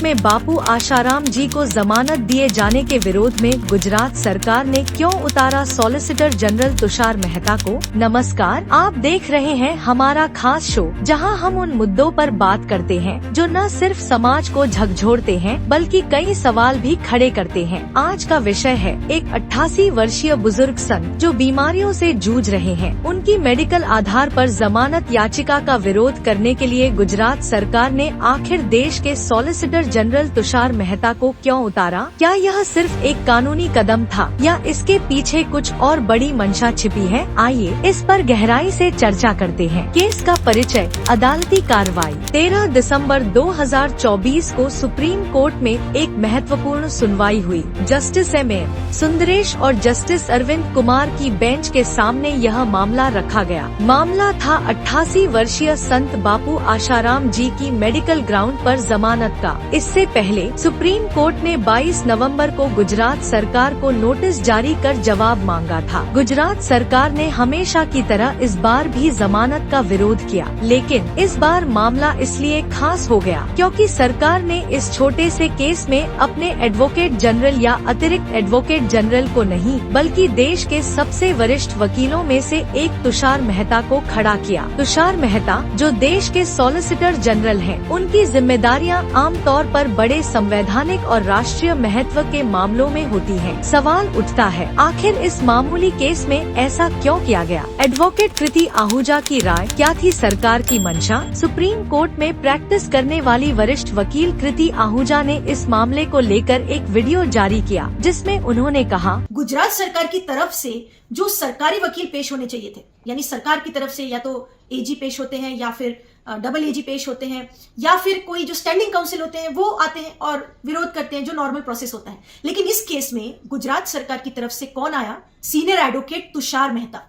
में बापू आशाराम जी को जमानत दिए जाने के विरोध में गुजरात सरकार ने क्यों उतारा सॉलिसिटर जनरल तुषार मेहता को। नमस्कार, आप देख रहे हैं हमारा खास शो, जहां हम उन मुद्दों पर बात करते हैं जो न सिर्फ समाज को झकझोरते हैं बल्कि कई सवाल भी खड़े करते हैं। आज का विषय है एक 88 वर्षीय बुजुर्ग संत जो बीमारियों से जूझ रहे हैं। उनकी मेडिकल आधार पर जमानत याचिका का विरोध करने के लिए गुजरात सरकार ने आखिर देश के सॉलिसिटर जनरल तुषार मेहता को क्यों उतारा। क्या यह सिर्फ एक कानूनी कदम था या इसके पीछे कुछ और बड़ी मंशा छिपी है। आइए इस पर गहराई से चर्चा करते हैं। केस का परिचय। अदालती कार्रवाई। 13 दिसंबर 2024 को सुप्रीम कोर्ट में एक महत्वपूर्ण सुनवाई हुई। Justice M.A. सुंदरेश और जस्टिस अरविंद कुमार की बेंच के सामने यह मामला रखा गया। मामला था 88 वर्षीय संत बापू आशाराम जी की मेडिकल ग्राउंड पर जमानत का। इससे पहले सुप्रीम कोर्ट ने 22 नवंबर को गुजरात सरकार को नोटिस जारी कर जवाब मांगा था। गुजरात सरकार ने हमेशा की तरह इस बार भी जमानत का विरोध किया, लेकिन इस बार मामला इसलिए खास हो गया क्योंकि सरकार ने इस छोटे से केस में अपने एडवोकेट जनरल या अतिरिक्त एडवोकेट जनरल को नहीं बल्कि देश के सबसे वरिष्ठ वकीलों में से एक तुषार मेहता को खड़ा किया। तुषार मेहता जो देश के सॉलिसिटर जनरल हैं, उनकी जिम्मेदारियां आमतौर पर बड़े संवैधानिक और राष्ट्रीय महत्व के मामलों में होती हैं। सवाल उठता है, आखिर इस मामूली केस में ऐसा क्यों किया गया। एडवोकेट कृति आहूजा की राय क्या थी सरकार की मंशा। सुप्रीम कोर्ट में प्रैक्टिस करने वाली वरिष्ठ वकील कृति आहूजा ने इस मामले को लेकर एक वीडियो जारी किया, जिसमें उन्होंने कहा, गुजरात सरकार की तरफ से जो सरकारी वकील पेश होने चाहिए थे, यानी सरकार की तरफ से या तो AG पेश होते हैं या फिर डबल AG पेश होते हैं या फिर कोई जो स्टैंडिंग काउंसिल होते हैं वो आते हैं और विरोध करते हैं, जो नॉर्मल प्रोसेस होता है। लेकिन इस केस में गुजरात सरकार की तरफ से कौन आया? Senior advocate Tushar Mehta.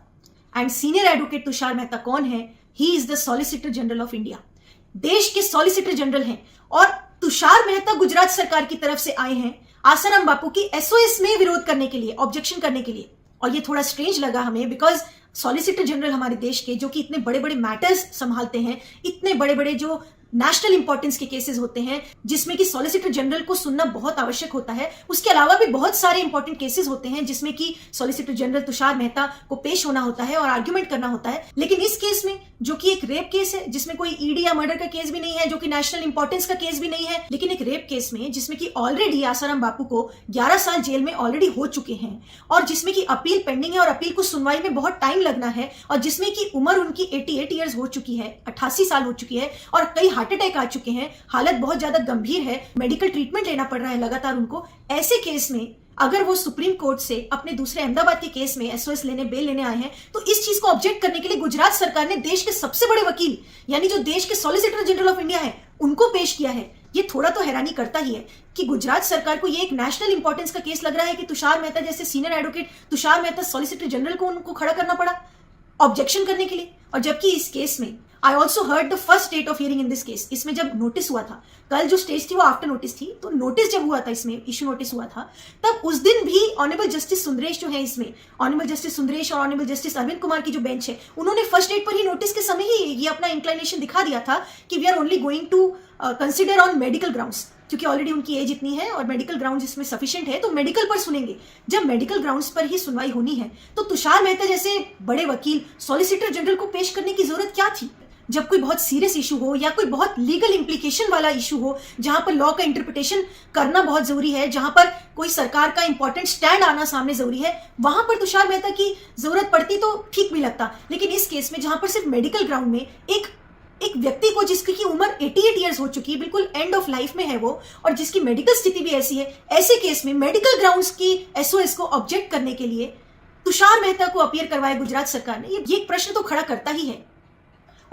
And senior advocate Tushar Mehta कौन है? He is the solicitor general of India. देश के सॉलिसिटर जनरल हैं और तुषार मेहता गुजरात सरकार की तरफ से आए हैं आसाराम बापू की SOS में विरोध करने के लिए, ऑब्जेक्शन करने के लिए। और ये थोड़ा स्ट्रेंज लगा हमें, बिकॉज सॉलिसिटर जनरल हमारे देश के जो कि इतने बड़े बड़े मैटर्स संभालते हैं, इतने बड़े बड़े जो नेशनल इंपॉर्टेंस के केसेस होते हैं जिसमें कि सॉलिसिटर जनरल को सुनना बहुत आवश्यक होता है। उसके अलावा भी बहुत सारे इंपॉर्टेंट केसेस होते हैं जिसमें कि सॉलिसिटर जनरल तुषार मेहता को पेश होना होता है और आर्ग्यूमेंट करना होता है। लेकिन इस केस में, जो कि एक रेप केस है, जिसमें कोई ED या मर्डर का केस भी नहीं है, जो कि नेशनल इंपॉर्टेंस का केस भी नहीं है, लेकिन एक रेप केस में जिसमें कि ऑलरेडी आसाराम बापू को 11 साल जेल में ऑलरेडी हो चुके हैं और जिसमें कि अपील पेंडिंग है और अपील को सुनवाई में बहुत टाइम लगना है और जिसमें कि उम्र उनकी 88 ईयर्स हो चुकी है, 88 साल हो चुकी है और कई हार्ट अटैक आ चुके हैं, हालत बहुत ज्यादा गंभीर है, मेडिकल ट्रीटमेंट लेना पड़ रहा है लगातार उनको। ऐसे केस में अगर वो सुप्रीम कोर्ट से अपने दूसरे अहमदाबाद के केस में SOS लेने, बेल लेने आए हैं, तो इस चीज को ऑब्जेक्ट करने के लिए गुजरात सरकार ने देश के सबसे बड़े वकील, यानी जो देश के सॉलिसिटर जनरल ऑफ इंडिया है, उनको पेश किया है। ये थोड़ा तो हैरानी करता ही है कि गुजरात सरकार को ये एक नेशनल इंपॉर्टेंस का केस लग रहा है कि तुषार मेहता जैसे senior advocate Tushar Mehta solicitor general को उनको खड़ा करना पड़ा ऑब्जेक्शन करने के लिए। और जबकि इस केस में I also heard the first date of hearing in this case. इसमें जब नोटिस हुआ था, कल जो स्टेज थी वो आफ्टर नोटिस थी, तो नोटिस जब हुआ था, इसमें इशू नोटिस हुआ था, तब उस दिन भी ऑनरेबल जस्टिस सुंदरेश जो है, इसमें ऑनरेबल जस्टिस सुंदरेश और ऑनरेबल जस्टिस अरविंद कुमार की जो बेंच है, उन्होंने फर्स्ट डेट पर ही नोटिस के समय ही ये अपना इंक्लाइनेशन दिखा दिया था कि we are only going to consider on medical grounds, क्योंकि ऑलरेडी उनकी एज इतनी है और मेडिकल ग्राउंड्स इसमें सफिशिएंट है, तो मेडिकल पर सुनेंगे। जब मेडिकल ग्राउंड्स पर ही सुनवाई होनी है तो तुषार मेहता जैसे बड़े वकील सॉलिसिटर जनरल को पेश करने की जरूरत क्या थी? जब कोई बहुत सीरियस इशू हो या कोई बहुत लीगल इंप्लीकेशन वाला इशू हो, जहां पर लॉ का इंटरप्रिटेशन करना बहुत जरूरी है, जहां पर कोई सरकार का इंपॉर्टेंट स्टैंड आना सामने जरूरी है, वहां पर तुषार मेहता की जरूरत पड़ती तो ठीक भी लगता। लेकिन इस केस में जहां पर सिर्फ मेडिकल ग्राउंड में एक व्यक्ति को जिसकी उम्र 88 ईयर्स हो चुकी है, बिल्कुल एंड ऑफ लाइफ में है वो, और जिसकी मेडिकल स्थिति भी ऐसी है, ऐसे केस में मेडिकल ग्राउंड्स की SOS को ऑब्जेक्ट करने के लिए तुषार मेहता को अपीयर करवाया गुजरात सरकार ने, ये एक प्रश्न तो खड़ा करता ही है।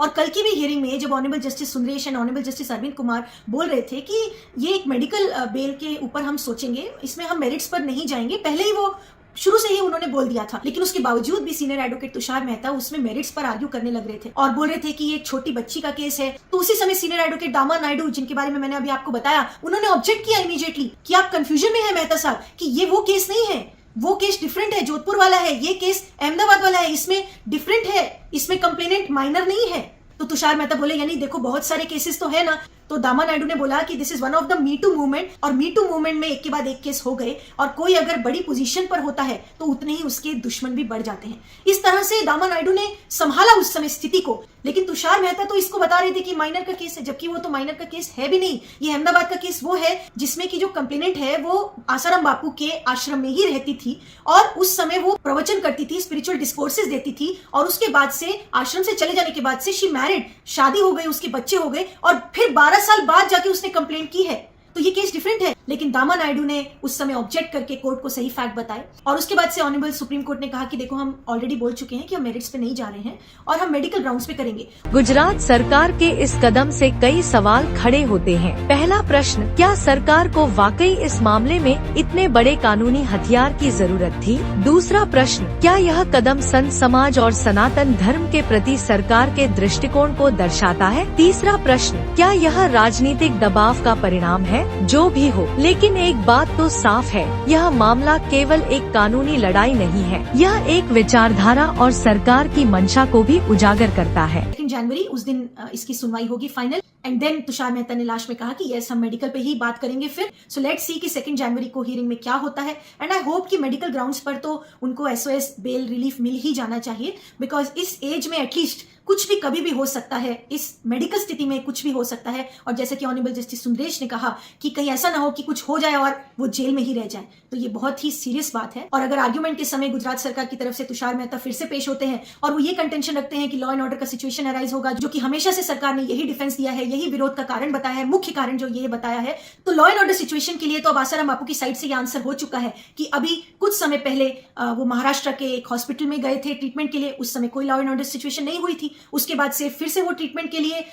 और कल की भी हियरिंग में जब honourable Justice Sundaresh and honourable Justice Arvind Kumar बोल रहे थे कि ये एक मेडिकल बेल के ऊपर हम सोचेंगे, इसमें हम मेरिट्स पर नहीं जाएंगे, पहले ही वो शुरू से ही उन्होंने बोल दिया था। लेकिन उसके बावजूद भी सीनियर एडवोकेट तुषार मेहता उसमें मेरिट्स पर आर्ग्यू करने लग रहे थे और बोल रहे थे कि ये एक छोटी बच्ची का केस है। तो उसी समय सीनियर एडवोकेट दामा नायडू, जिनके बारे में मैंने अभी आपको बताया, उन्होंने ऑब्जेक्ट किया इमीडिएटली कि आप कंफ्यूजन में है मेहता साहब, कि ये वो केस नहीं है, वो केस डिफरेंट है, जोधपुर वाला है, ये केस अहमदाबाद वाला है, इसमें डिफरेंट है, इसमें कंप्लेनेंट माइनर नहीं है। तो तुषार मेहता बोले यानी देखो बहुत सारे केसेस तो है ना, तो दामा नायडू ने बोला कि this is one of the me too movement, और मी टू मूवमेंट में एक के बाद एक केस हो गए, और कोई अगर बड़ी पोजीशन पर होता है तो उतने ही उसके दुश्मन भी बढ़ जाते हैं। इस तरह से दामा नायडू ने संभाला उस समय स्थिति को। लेकिन तुषार मेहता तो इसको बता रहे थे कि माइनर का केस है, जबकि वो तो माइनर का केस है भी नहीं। ये अहमदाबाद का केस वो है जिसमें की जो कंप्लेनेंट है वो आसाराम बापू के आश्रम में ही रहती थी, और उस समय वो प्रवचन करती थी, स्पिरिचुअल डिस्कोर्सेज देती थी, और उसके बाद से आश्रम से चले जाने के बाद से शी मैरिड, शादी हो गई, उसके बच्चे हो गए, और फिर 12 साल बाद जाके उसने कंप्लेंट की है। तो ये केस डिफरेंट है। लेकिन दामा नायडू ने उस समय ऑब्जेक्ट करके कोर्ट को सही फैक्ट बताए, और उसके बाद से ऑनरेबल सुप्रीम कोर्ट ने कहा कि देखो हम ऑलरेडी बोल चुके हैं कि हम मेरिट्स पे नहीं जा रहे हैं और हम मेडिकल ग्राउंड्स पे करेंगे। गुजरात सरकार के इस कदम से कई सवाल खड़े होते हैं। पहला प्रश्न, क्या सरकार को वाकई इस मामले में इतने बड़े कानूनी हथियार की जरूरत थी? दूसरा प्रश्न, क्या यह कदम संत समाज और सनातन धर्म के प्रति सरकार के दृष्टिकोण को दर्शाता है? तीसरा प्रश्न, क्या यह राजनीतिक दबाव का परिणाम है? जो भी हो, लेकिन एक बात तो साफ है, यह मामला केवल एक कानूनी लड़ाई नहीं है, यह एक विचारधारा और सरकार की मंशा को भी उजागर करता है। 2 जनवरी उस दिन इसकी सुनवाई होगी final, and then Tushar Mehta ने लास्ट में कहा कि यस हम मेडिकल पे ही बात करेंगे फिर। सो लेट्स सी कि 2 जनवरी को हियरिंग में क्या होता है, एंड आई होप कि मेडिकल ग्राउंड्स पर तो उनको एसओएस बेल रिलीफ मिल ही जाना चाहिए, बिकॉज इस एज में एटलीस्ट कुछ भी कभी भी हो सकता है, इस मेडिकल स्थिति में कुछ भी हो सकता है। और जैसे कि ऑनरेबल जस्टिस सुंदरेश ने कहा कि कहीं ऐसा ना हो कि कुछ हो जाए और वो जेल में ही रह जाए, तो ये बहुत ही सीरियस बात है। और अगर आर्ग्यूमेंट के समय गुजरात सरकार की तरफ से तुषार मेहता फिर से पेश होते हैं और वो ये कंटेंशन रखते हैं कि लॉ एंड ऑर्डर का सिचुएशन अराइज होगा, जो कि हमेशा से सरकार ने यही डिफेंस दिया है, यही विरोध का कारण बताया है, मुख्य कारण जो ये बताया है, तो लॉ एंड ऑर्डर सिचुएशन के लिए तो अब आसाराम बापू की साइड से ये आंसर हो चुका है कि अभी कुछ समय पहले वो महाराष्ट्र के एक हॉस्पिटल में गए थे ट्रीटमेंट के लिए, उस समय कोई लॉ एंड ऑर्डर सिचुएशन नहीं हुई थी। उसके बाद से फिर से वो ट्रीटमेंट के लिए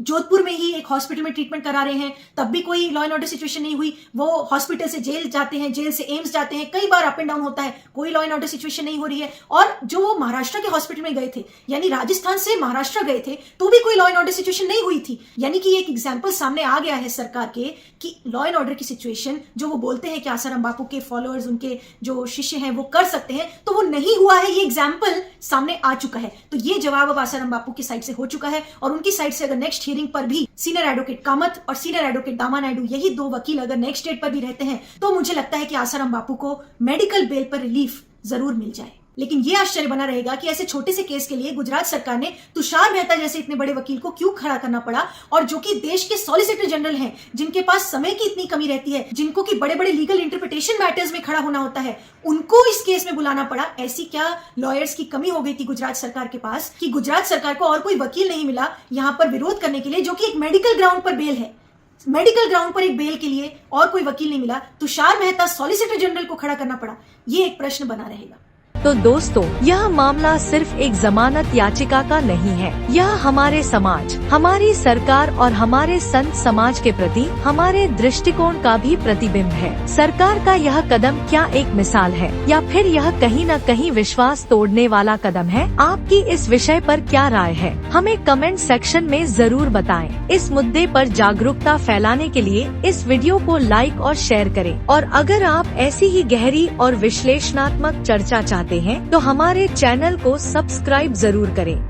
जोधपुर में ही एक हॉस्पिटल में ट्रीटमेंट करा रहे हैं, तब भी कोई लॉ एंड ऑर्डर सिचुएशन नहीं हुई। वो हॉस्पिटल से जेल जाते हैं, जेल से एम्स जाते हैं, कई बार अप एंड डाउन होता है, कोई लॉ एंड ऑर्डर सिचुएशन नहीं हो रही है। और जो वो महाराष्ट्र के हॉस्पिटल में गए थे, यानी राजस्थान से महाराष्ट्र गए थे, तो भी कोई लॉ एंड ऑर्डर सिचुएशन नहीं हुई थी। यानी कि एक एग्जाम्पल सामने आ गया है सरकार के कि लॉ एंड ऑर्डर की सिचुएशन जो वो बोलते हैं कि आसाराम बापू के फॉलोअर्स, उनके जो शिष्य हैं वो कर सकते हैं, तो वो नहीं हुआ है। ये एग्जाम्पल सामने आ चुका है, तो ये जवाब अब आसाराम बापू की साइड से हो चुका है। और उनकी साइड से अगर नेक्स्ट हियरिंग पर भी सीनियर एडवोकेट कामत और सीनियर एडवोकेट दामा नायडू, यही 2 वकील अगर नेक्स्ट डेट पर भी रहते हैं, तो मुझे लगता है कि आसाराम बापू को मेडिकल बेल पर रिलीफ जरूर मिल जाए। लेकिन ये आश्चर्य बना रहेगा कि ऐसे छोटे से केस के लिए गुजरात सरकार ने तुषार मेहता जैसे इतने बड़े वकील को क्यों खड़ा करना पड़ा, और जो कि देश के सॉलिसिटर जनरल हैं, जिनके पास समय की इतनी कमी रहती है, जिनको कि बड़े बड़े लीगल इंटरप्रिटेशन मैटर्स में खड़ा होना होता है, उनको इस केस में बुलाना पड़ा। ऐसी क्या लॉयर्स की कमी हो गई थी गुजरात सरकार के पास कि गुजरात सरकार को और कोई वकील नहीं मिला यहाँ पर विरोध करने के लिए, जो कि एक मेडिकल ग्राउंड पर बेल है। मेडिकल ग्राउंड पर एक बेल के लिए और कोई वकील नहीं मिला, तुषार मेहता सॉलिसिटर जनरल को खड़ा करना पड़ा। ये एक प्रश्न बना रहेगा। तो दोस्तों, यह मामला सिर्फ एक जमानत याचिका का नहीं है, यह हमारे समाज, हमारी सरकार और हमारे संत समाज के प्रति हमारे दृष्टिकोण का भी प्रतिबिंब है। सरकार का यह कदम क्या एक मिसाल है, या फिर यह कहीं न कहीं विश्वास तोड़ने वाला कदम है? आपकी इस विषय पर क्या राय है, हमें कमेंट सेक्शन में जरूर बताएं। इस मुद्दे पर जागरूकता फैलाने के लिए इस वीडियो को लाइक और शेयर करें, और अगर आप ऐसी ही गहरी और विश्लेषणात्मक चर्चा चाहते हैं तो हमारे चैनल को सब्सक्राइब जरूर करें।